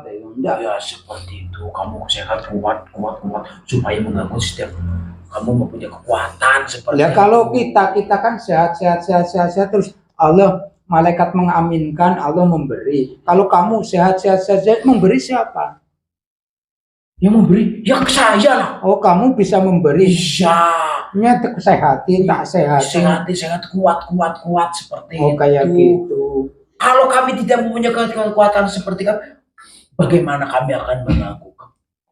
sehat, enggak. Ya seperti itu, kamu sehat, kuat, supaya mengganggu setiap kamu mempunyai kekuatan seperti Ya itu. kalau kita kan sehat, terus Allah malaikat mengaminkan, Allah memberi. Kalau kamu sehat, memberi siapa? Yang memberi, ya saya lah. Oh, kamu bisa memberi. Iya. Nyata sehatin, tak sehatin. Sehat, kuat seperti Oh, itu. kayak gitu. Kalau kami tidak mempunyai kekuatan seperti kamu, bagaimana kami akan mengaku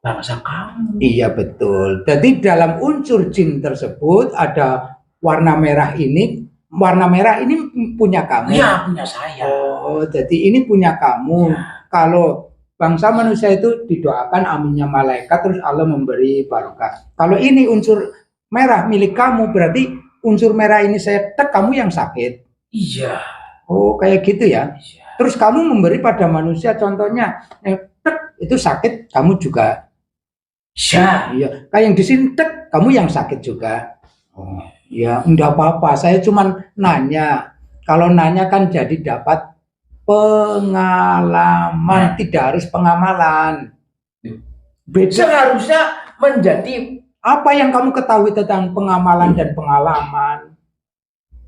bangsa kamu? Iya betul. Jadi dalam unsur jin tersebut ada warna merah ini. Warna merah ini punya kamu. Iya, punya saya. Oh, jadi ini punya kamu. Ya. Kalau bangsa manusia itu didoakan aminnya malaikat, terus Allah memberi barokah. Kalau ini unsur merah milik kamu, berarti unsur merah ini saya tek, kamu yang sakit. Iya. Oh, kayak gitu ya. Iya. Terus kamu memberi pada manusia, contohnya tek itu sakit, kamu juga. Iya. Kayak yang di sini tek, kamu yang sakit juga. Oh, ya, enggak apa-apa. Saya cuman nanya. Kalau nanya kan jadi dapat pengalaman, tidak harus pengamalan. Beda. Seharusnya menjadi apa yang kamu ketahui tentang pengamalan dan pengalaman?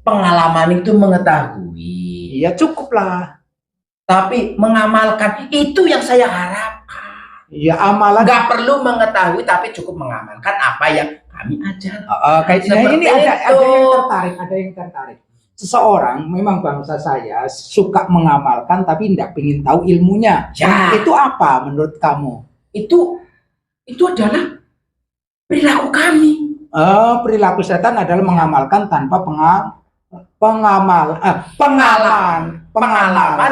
Pengalaman itu mengetahui. Iya, cukuplah. Tapi mengamalkan itu yang saya harapkan. Iya, amalan nggak perlu mengetahui, tapi cukup mengamalkan apa yang kami ajar. Kayaknya ini ada yang tertarik. Seseorang memang bangsa saya suka mengamalkan tapi tidak ingin tahu ilmunya. Ya. Itu apa menurut kamu? Itu adalah perilaku kami. Perilaku setan adalah mengamalkan tanpa pengalaman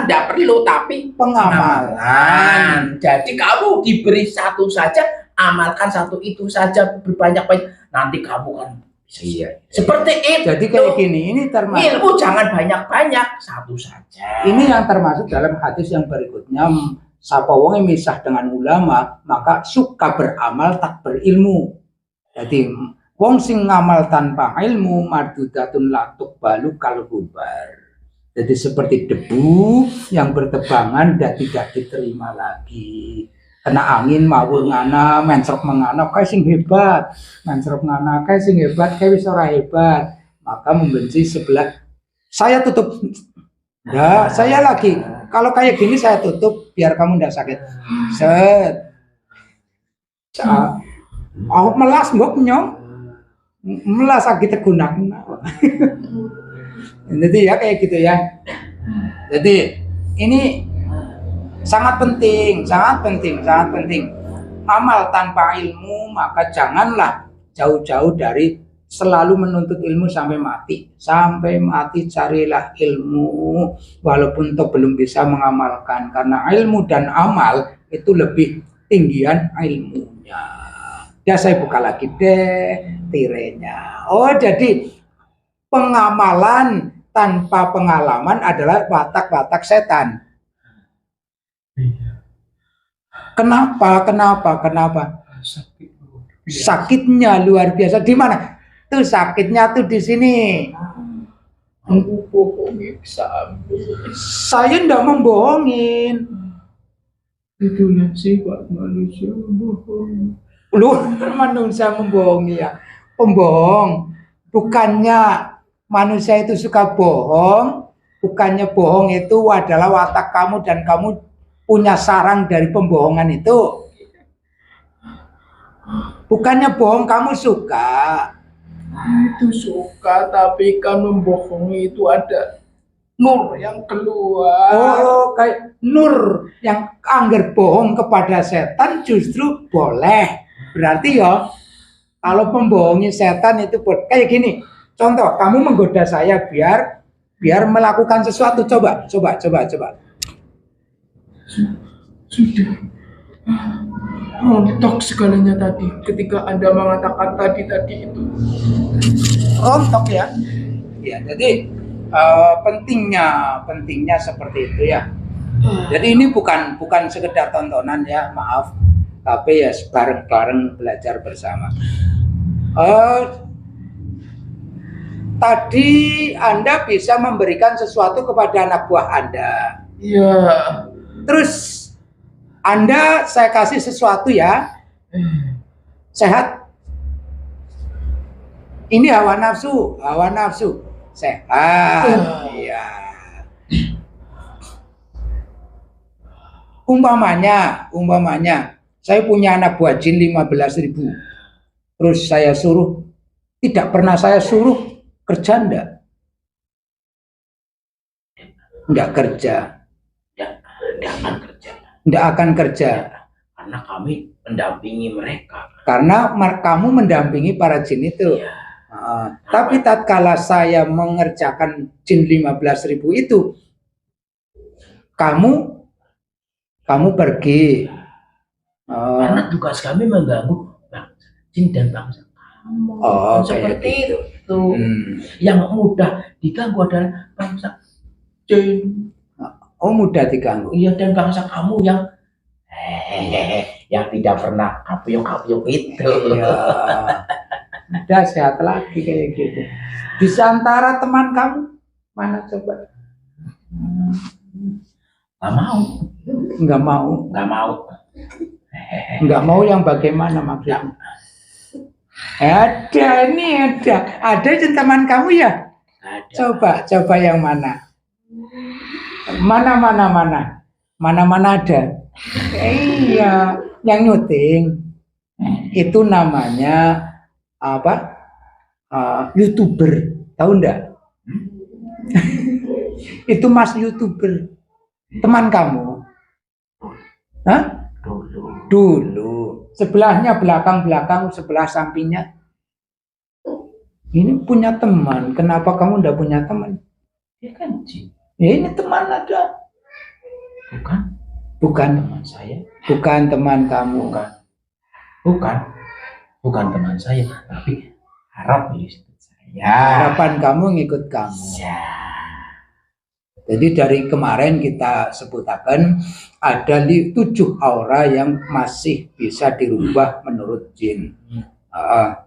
tidak perlu, tapi pengamalan. Jadi kamu diberi satu saja, amalkan satu itu saja berbanyak-banyak. Nanti kamu kan iya. Seperti itu. Jadi kayak gini, ini termasuk ilmu jangan banyak-banyak, satu saja. Ini yang termasuk dalam hadis yang berikutnya, sapa wong misah dengan ulama, maka suka beramal tak berilmu. Jadi wong sing ngamal tanpa ilmu mardudatun latuk balu kalbubar. Jadi seperti debu yang bertebangan dan tidak diterima lagi. Kena angin mawur ngana, mencrok mengana, kayak sing hebat. Mencrok ngana, kayak sing hebat, kayak wis ora hebat. Maka membenci sebelah. Saya tutup. Ya, saya lagi. Kalau kayak gini saya tutup biar kamu tidak sakit. Set. Aku melas mbok nyong. Melas sakit gunakan. Jadi ya kayak gitu ya. Jadi ini sangat penting. Amal tanpa ilmu, maka janganlah jauh-jauh dari selalu menuntut ilmu sampai mati. Sampai mati carilah ilmu, walaupun toh belum bisa mengamalkan. Karena ilmu dan amal itu lebih tinggian ilmunya. Ya saya buka lagi deh tirenya. Oh jadi pengamalan tanpa pengalaman adalah watak-watak setan. Kenapa? Sakitnya luar biasa. Di mana? Tuh sakitnya tuh di sini. Aku bohongi saya enggak membohongin. Itulah sifat manusia membohongi. Lu manusia membohongi ya. Pembohong. Bukannya manusia itu suka bohong, bukannya bohong itu adalah watak kamu dan kamu punya sarang dari pembohongan itu. Bukannya bohong kamu suka. Itu suka, tapi kan membohongi itu ada nur yang keluar. Oh, kayak nur yang angger bohong kepada setan justru boleh. Berarti ya kalau pembohongi setan itu kayak gini. Contoh, kamu menggoda saya biar melakukan sesuatu. Coba. Sudah. Rontok segalanya tadi ketika Anda mengatakan tadi itu. Rontok ya. Ya, jadi pentingnya seperti itu ya. Jadi ini bukan sekedar tontonan ya, maaf. Tapi ya bareng-bareng belajar bersama. Tadi Anda bisa memberikan sesuatu kepada anak buah Anda. Iya. Terus Anda saya kasih sesuatu ya. Sehat. Ini hawa nafsu, sehat. Iya. Umpamanya, saya punya anak buah jin 15.000. Terus saya suruh, tidak pernah saya suruh kerja enggak? Enggak kerja. Enggak akan kerja. Karena kami mendampingi mereka. Karena kamu mendampingi para jin itu. Ya. Tapi tatkala saya mengerjakan jin 15.000 itu, kamu pergi. Karena tugas kami mengganggu jin dan bangsa kamu. Seperti gitu. itu. Yang mudah diganggu adalah bangsa jin. Mudah diganggu. Iya, dan bangsa kamu yang tidak pernah kapyok itu. Iya. Udah sehat lagi kayak gitu. Di antara teman kamu mana coba? Nggak mau. Nggak mau yang bagaimana maksudnya? Ada teman kamu ya? Ada. Coba yang mana? Mana ada? Iya, yang nyuting itu namanya apa? YouTuber, tahu enggak? Itu Mas YouTuber, teman kamu? Hah? Dulu. Sebelahnya, belakang, sebelah sampingnya. Ini punya teman. Kenapa kamu enggak punya teman? Dia kan jin. Ya ini teman ada. Bukan teman saya. Bukan teman kamu. Bukan teman saya, tapi harap ikut saya. Harapan kamu ngikut kamu. Ya. Jadi dari kemarin kita sebutkan ada 7 aura yang masih bisa dirubah menurut jin.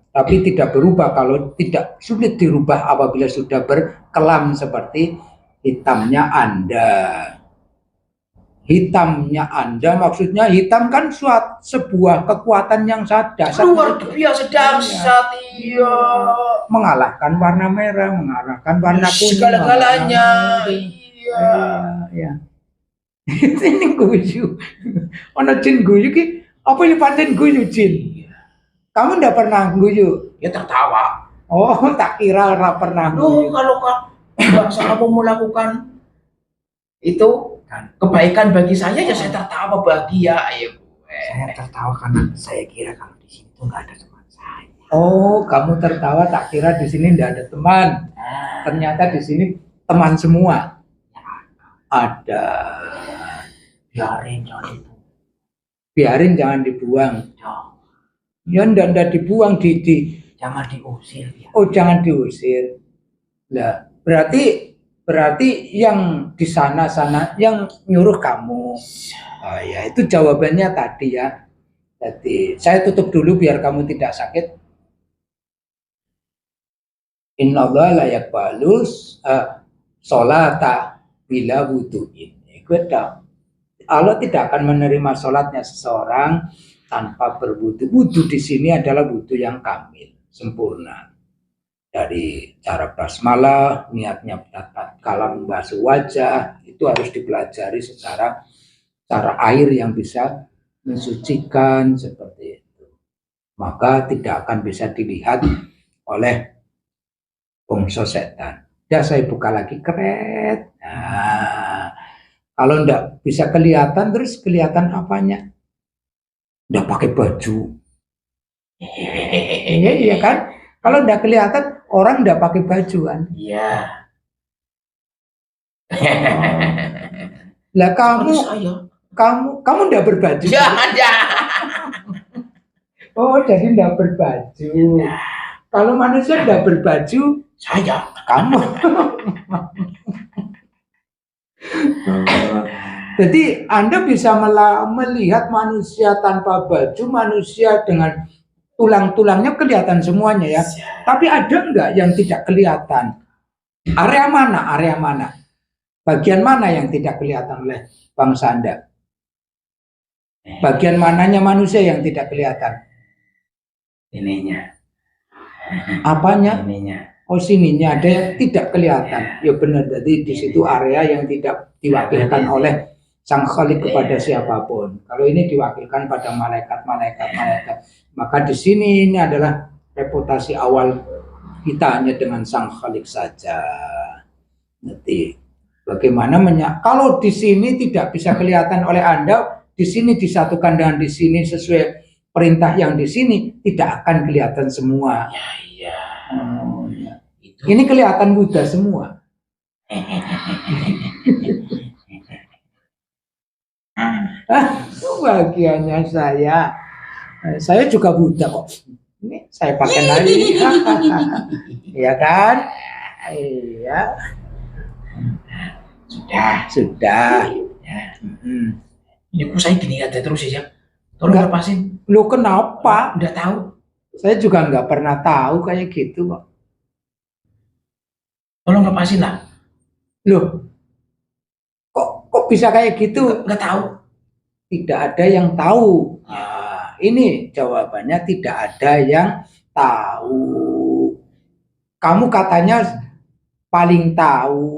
Tapi tidak berubah kalau tidak sulit dirubah apabila sudah berkelam seperti hitamnya Anda. Hitamnya Anda maksudnya hitam kan sebuah kekuatan yang dahsyat. Luar biasa dahsyat, iya. Mengalahkan warna merah, mengalahkan warna kuning. Segala-galanya, iya. Ini guyu. Ono jin guyu ki, apa yang pancen guyu jin? Kamu ndak pernah guyu? Ya tertawa. Oh, tak kira pernah guyu. Kalau kamu melakukan itu kebaikan bagi saya, ya saya tertawa bahagia. Saya tertawa karena saya kira kalau di sini tuh nggak ada teman saya. Oh, kamu tertawa tak kira di sini nggak ada teman. Ternyata di sini teman semua. Ada. Biarin jangan dibuang. Ya ndak dibuang Jangan diusir. Ya. Oh, jangan diusir. Lah, berarti yang di sana yang nyuruh kamu. Oh ya, itu jawabannya tadi ya. Jadi saya tutup dulu biar kamu tidak sakit. Innallaha la yaqbalu sholata bila wudu'in. Allah tidak akan menerima sholatnya seseorang tanpa berwudu. Wudu di sini adalah wudu yang kamil, sempurna. Dari cara basmalah, niatnya tatkala membasuh wajah, itu harus dipelajari secara air yang bisa mensucikan seperti itu. Maka tidak akan bisa dilihat oleh bangsa setan. Ya saya buka lagi keret. Nah, kalau enggak bisa kelihatan, terus kelihatan apanya? Enggak pakai baju. Iya kan? Kalau enggak kelihatan, orang enggak pakai baju kan? Iya. Lah kamu enggak berbaju. Ya, ada. Oh, jadi enggak berbaju. Kalau manusia enggak berbaju, saya. Kamu. Jadi Anda bisa melihat manusia tanpa baju, manusia dengan tulang-tulangnya kelihatan semuanya ya. Tapi ada enggak yang tidak kelihatan? Area mana? Bagian mana yang tidak kelihatan oleh bangsa Anda? Bagian mananya manusia yang tidak kelihatan? Ininya. Apanya? Ininya. Oh, sininya ada yang tidak kelihatan. Ya benar, jadi di situ area yang tidak diwakilkan oleh Sang Khalik kepada siapapun. Kalau ini diwakilkan pada malaikat. Maka di sini ini adalah reputasi awal kita hanya dengan Sang Khalik saja. Nanti bagaimana kalau di sini tidak bisa kelihatan oleh Anda, di sini disatukan dengan di sini sesuai perintah yang di sini tidak akan kelihatan semua. Iya. Ini kelihatan Buddha semua. Bagiannya saya juga Buddha kok. Ini saya pakai lagi. Iya kan? Iya. Sudah. Ya. Ini kok saya gini aja terus ya. Tolong lepasin. Lu kenapa? Udah tahu. Saya juga nggak pernah tahu kayak gitu kok. Tolong lepasin lah. Loh, kok bisa kayak gitu? Nggak tahu. Tidak ada yang tahu. Ini jawabannya, tidak ada yang tahu. Kamu katanya paling tahu,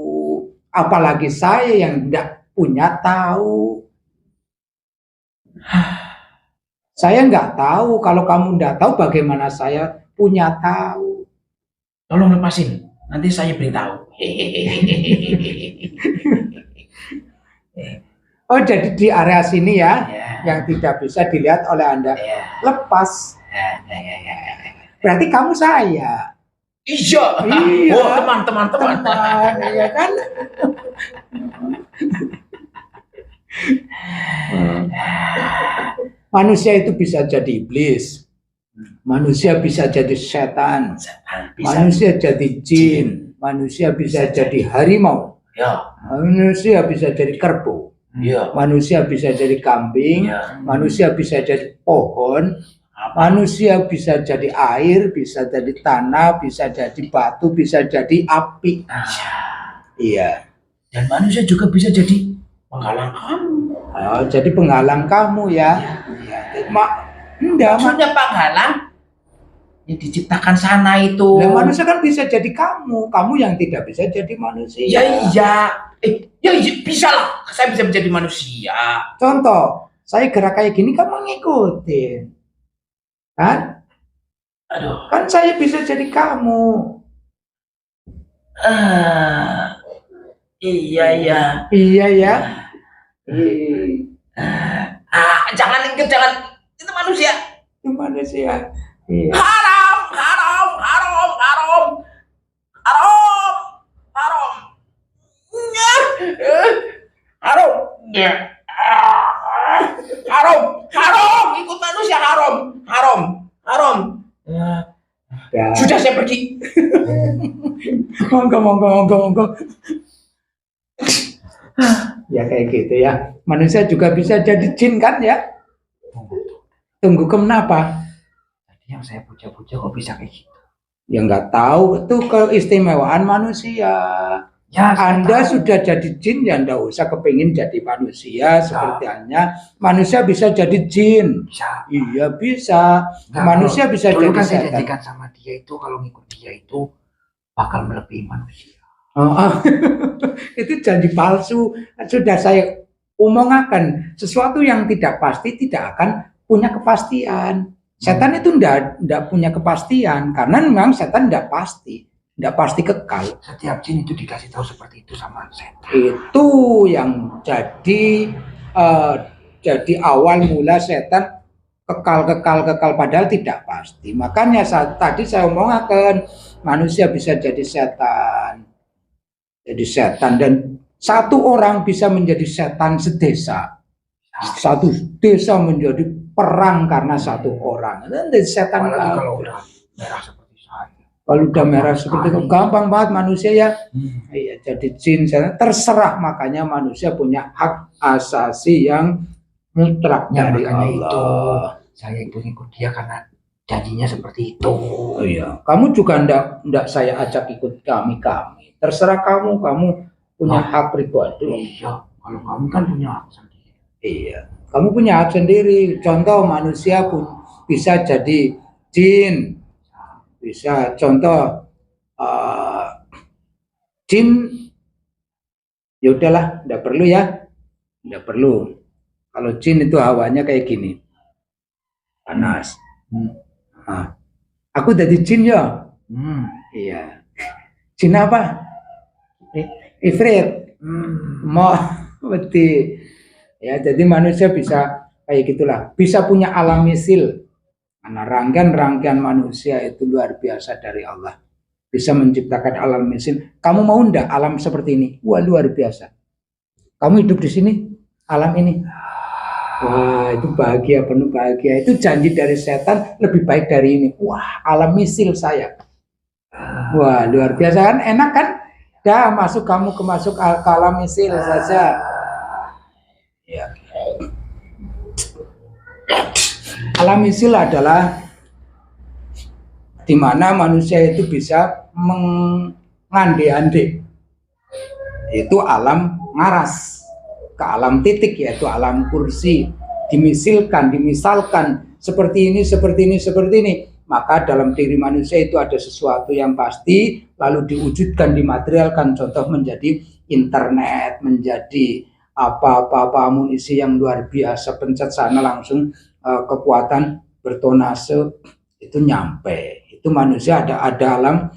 apalagi saya yang tidak punya tahu. Saya nggak tahu. Kalau kamu nggak tahu, bagaimana saya punya tahu? Tolong lepasin. Nanti saya beritahu. Oh, jadi di area sini ya, yang tidak bisa dilihat oleh Anda. Lepas. Berarti kamu saya. Iya. Oh, teman. Iya kan? Manusia itu bisa jadi iblis. Manusia bisa jadi setan. Manusia jadi jin. Manusia bisa jadi harimau. Ya. Manusia bisa jadi kerbau. Ya. Manusia bisa jadi kambing. Ya. Manusia bisa jadi pohon. Manusia bisa jadi air, bisa jadi tanah, bisa jadi batu, bisa jadi api. Iya. Dan manusia juga bisa jadi penghalang kamu. Oh, jadi penghalang kamu ya. Maksudnya penghalang yang diciptakan sana itu. Nah, manusia kan bisa jadi kamu yang tidak bisa jadi manusia. Iya. Ya bisa lah. Saya bisa menjadi manusia. Contoh, saya gerak kayak gini, kamu ngikutin. Kan? Aduh. Kan saya bisa jadi kamu. Iya ya. Jangan itu manusia. Itu manusia. Iya. Haram. Ikut manusia haram. Ya. Sudah saya pergi. Monggo. Ya kayak gitu ya. Manusia juga bisa jadi jin kan ya? Tunggu kenapa? Tadi yang saya puja-puja kok bisa kayak gitu? Ya nggak tahu, itu keistimewaan manusia. Ya, Anda sudah jadi jin, ya nggak usah kepingin jadi manusia. Seperti hanya manusia bisa jadi jin. Bisa. Iya bisa. Manusia bisa jadi kan saya setan. janjikan sama dia itu kalau ngikut dia itu bakal melebihi manusia. Itu janji palsu. Sudah saya omongkan, sesuatu yang tidak pasti tidak akan punya kepastian. Setan itu tidak punya kepastian karena memang setan tidak pasti kekal. Setiap jin itu dikasih tahu seperti itu sama setan. Itu yang jadi awal mula setan kekal padahal tidak pasti. Makanya tadi saya omongkan manusia bisa jadi setan. Dan satu orang bisa menjadi setan sedesa. Satu desa menjadi perang karena satu orang. Dan setan kalau udah merah seperti saya. Kalau udah merah seperti itu gampang banget manusia ya. Iya, jadi jin terserah, makanya manusia punya hak asasi yang mutlak dari Allah. Itu saya ikut dia karena janjinya seperti itu. Oh iya, kamu juga ndak saya ajak ikut kami. Terserah kamu punya hak pribadi. Iya, kalau kamu kan punya hak sendiri. Iya. Kamu punya hak sendiri. Contoh manusia pun bisa jadi jin. Bisa contoh eh, jin ya udahlah, enggak perlu ya. Enggak perlu. Kalau jin itu hawanya kayak gini. Panas. Nah, aku jadi jin ya. Iya. Jin apa? Ifrit. Mau berarti ya, jadi manusia bisa kayak gitulah, bisa punya alam misil. Karena rangkaian manusia itu luar biasa dari Allah, bisa menciptakan alam misil. Kamu mau ndak alam seperti ini? Wah, luar biasa. Kamu hidup di sini, alam ini, wah itu bahagia, penuh bahagia. Itu janji dari setan, lebih baik dari ini. Wah, alam misil saya. Wah, luar biasa kan, enak kan? Dah masuk kamu ke alam misil saja. Ya. Alam misil adalah di mana manusia itu bisa mengande-ande. Itu alam ngaras, ke alam titik, yaitu alam kursi. Dimisalkan seperti ini, seperti ini, seperti ini. Maka dalam diri manusia itu ada sesuatu yang pasti, lalu diwujudkan, dimaterialkan. Contoh menjadi internet, menjadi apa-apa amunisi yang luar biasa, pencet sana langsung kekuatan bertonase itu nyampe. Itu manusia ada alam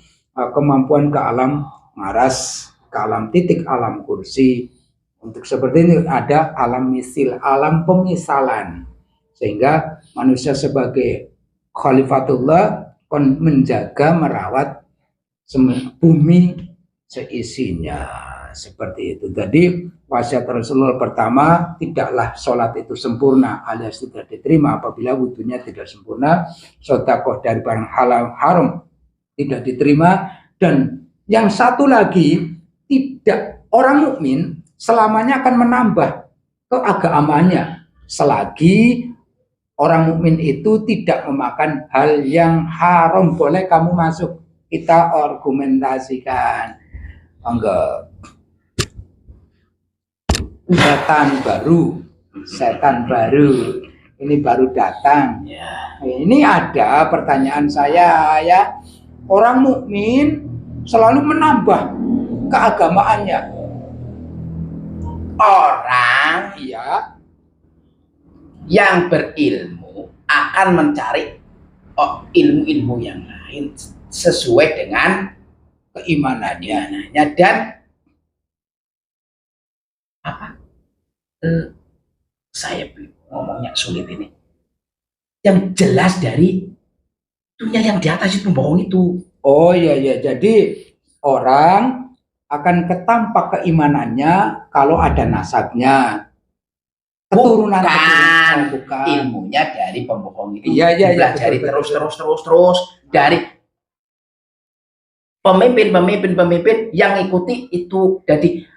kemampuan ke alam ngaras, ke alam titik, alam kursi. Untuk seperti ini ada alam misil, alam pemisalan. Sehingga manusia sebagai khalifatullah menjaga, merawat bumi seisinya. Seperti itu. Jadi wasiat Rasulullah pertama, tidaklah sholat itu sempurna alias tidak diterima apabila wudunya tidak sempurna. Sedekah dari barang halal haram tidak diterima. Dan yang satu lagi, tidak, orang mukmin selamanya akan menambah keagamaannya selagi orang mukmin itu tidak memakan hal yang haram. Boleh kamu masuk, kita argumentasikan. Enggak. Setan baru ini baru datang ya. Ini ada pertanyaan saya ya, orang mukmin selalu menambah keagamaannya. Orang ya yang berilmu akan mencari ilmu-ilmu yang lain sesuai dengan keimanannya dan apa? Saya ngomongnya sulit ini. Yang jelas dari dunia yang di atas itu bohong itu. Oh iya, jadi orang akan ketampak keimanannya kalau ada nasabnya. Keturunan bukan. Ilmunya dari pembohong itu. Iya, Belajar terus dari pemimpin yang ikuti itu. Jadi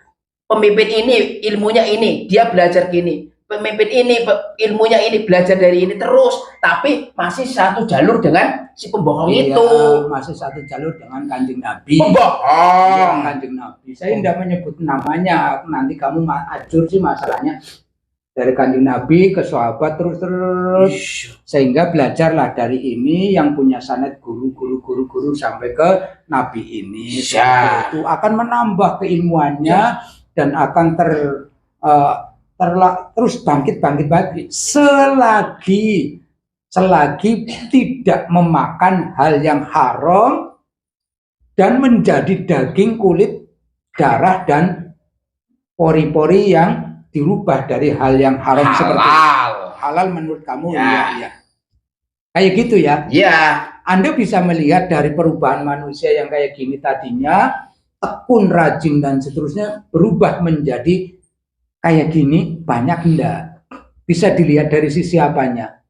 pemimpin ini ilmunya ini, dia belajar gini. Pemimpin ini ilmunya ini, belajar dari ini terus, tapi masih satu jalur dengan si pembohong itu. Masih satu jalur dengan Kanjeng Nabi. Pembohong. Kanjeng Nabi. Saya tidak menyebut namanya, nanti kamu ajur sih masalahnya. Dari Kanjeng Nabi ke sahabat terus sehingga belajarlah dari ini yang punya sanad guru sampai ke Nabi ini. Itu akan menambah keilmuannya. Dan akan terus bangkit selagi tidak memakan hal yang haram dan menjadi daging, kulit, darah dan pori-pori yang dirubah dari hal yang haram. Seperti halal menurut kamu ya. Kayak gitu ya. Anda bisa melihat dari perubahan manusia yang kayak gini tadinya tekun, rajin dan seterusnya berubah menjadi kayak gini, banyak enggak? Bisa dilihat dari sisi apanya?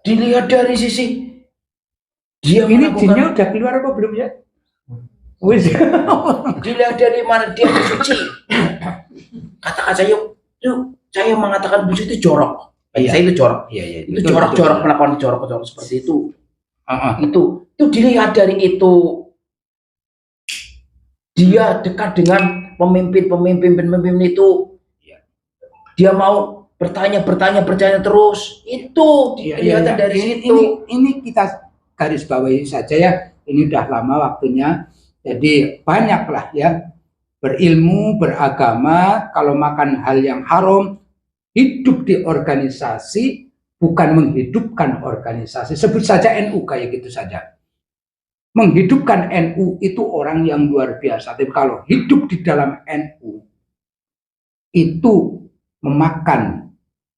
Dilihat dari sisi dia ini jinnya udah keluar apa belum ya? Dilihat dari mana dia bersuci. Katakan saya mengatakan bersuci itu jorok. Saya itu jorok. Itu jorok melakukan jorok seperti itu. Itu dilihat dari itu. Dia dekat dengan pemimpin itu, dia mau bertanya terus. Itu kelihatan dari situ. Ini kita garis bawahi saja ya. Ini udah lama waktunya. Jadi banyaklah ya berilmu, beragama. Kalau makan hal yang haram, hidup di organisasi, bukan menghidupkan organisasi. Sebut saja NU kayak gitu saja. Menghidupkan NU itu orang yang luar biasa. Tapi kalau hidup di dalam NU itu memakan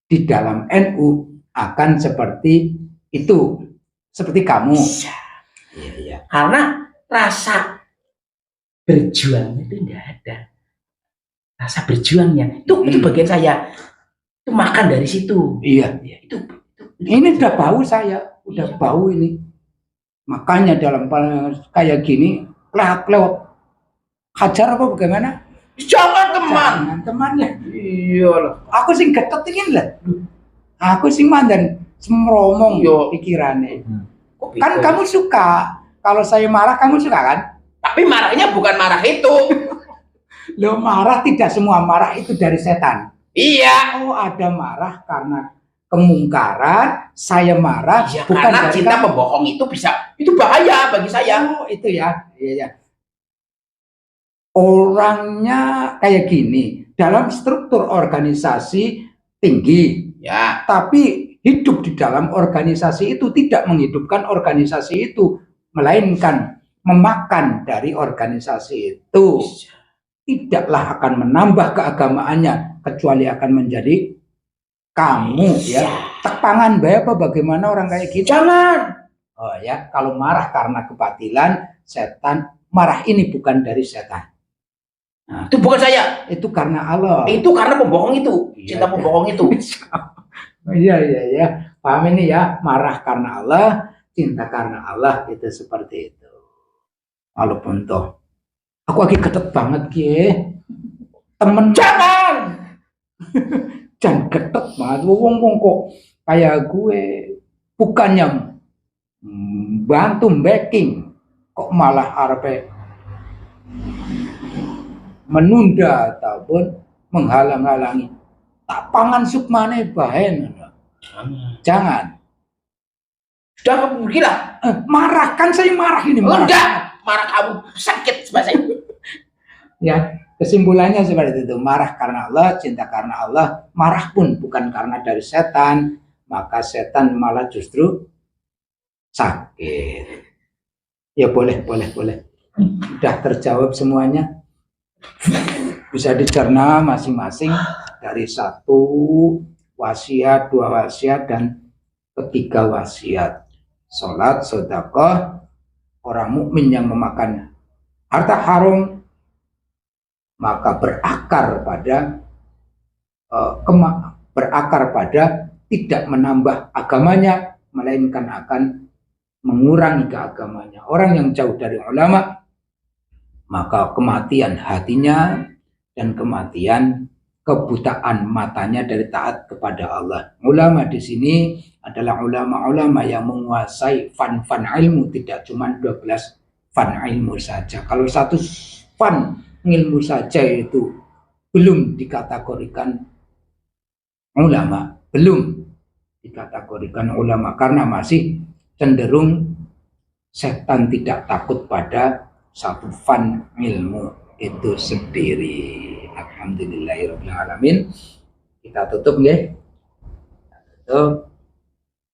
di dalam NU akan seperti itu, seperti kamu. Ya. Karena rasa berjuang itu tidak ada. Rasa berjuangnya itu bagian saya. Itu makan dari situ. Iya. Itu. Ini udah bau saya, udah bau ini. Makanya dalam kayak gini, lewat hajar apa bagaimana? Jangan teman. Jangan temannya. Iyalah. Aku sing getetin lah. Aku sing mandan semromong pikirannya. Kan kamu suka. Kalau saya marah kamu suka kan? Tapi marahnya bukan marah itu. Loh, marah tidak semua marah itu dari setan. Iya. Oh, ada marah karena kemungkaran, saya marah ya, bukan karena cinta pembohong itu bahaya bagi saya. Oh, itu ya. Iya. Orangnya kayak gini, dalam struktur organisasi tinggi, ya, tapi hidup di dalam organisasi itu tidak menghidupkan organisasi itu, melainkan memakan dari organisasi itu. Tidaklah akan menambah keagamaannya, kecuali akan menjadi kamu, ya. Tepangan apa bagaimana orang kayak gitu? Jangan. Oh ya, kalau marah karena kebatilan, setan, marah ini bukan dari setan. Nah, itu bukan saya. Itu karena Allah. Itu karena pembohong itu. Cinta pembohong itu. Iya. Paham ini ya. Marah karena Allah, cinta karena Allah, itu seperti itu. Walaupun toh aku lagi ketet banget Ki. Temen jangan. Jangan ketet banget. Wong kok kayak gue bukannya bantu backing, kok malah arep menunda ataupun menghalang-halangi. Tak pangan sukmane bahen. Jangan. Sudah kamu gila. Marah kan saya marah ini. Enggak, marah kamu sakit saya. Ya, kesimpulannya seperti itu. Marah karena Allah, cinta karena Allah. Marah pun bukan karena dari setan, maka setan malah justru sakit. Ya boleh. Sudah terjawab semuanya. Bisa dicerna masing-masing dari 1 wasiat, 2 wasiat, dan 3 wasiat. Salat, sedekah, orang mukmin yang memakan harta haram maka berakar pada tidak menambah agamanya, melainkan akan mengurangi keagamanya. Orang yang jauh dari ulama, maka kematian hatinya dan kematian kebutaan matanya dari taat kepada Allah. Ulama di sini adalah ulama-ulama yang menguasai fan ilmu, tidak cuma 12 fan ilmu saja. Kalau 1 fan ilmu saja itu belum dikategorikan ulama, karena masih cenderung setan tidak takut pada 1 fan ilmu itu sendiri. Alhamdulillahirrahmanirrahim. Kita tutup ya.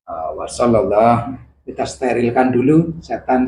Wassallallahu, kita sterilkan dulu setan.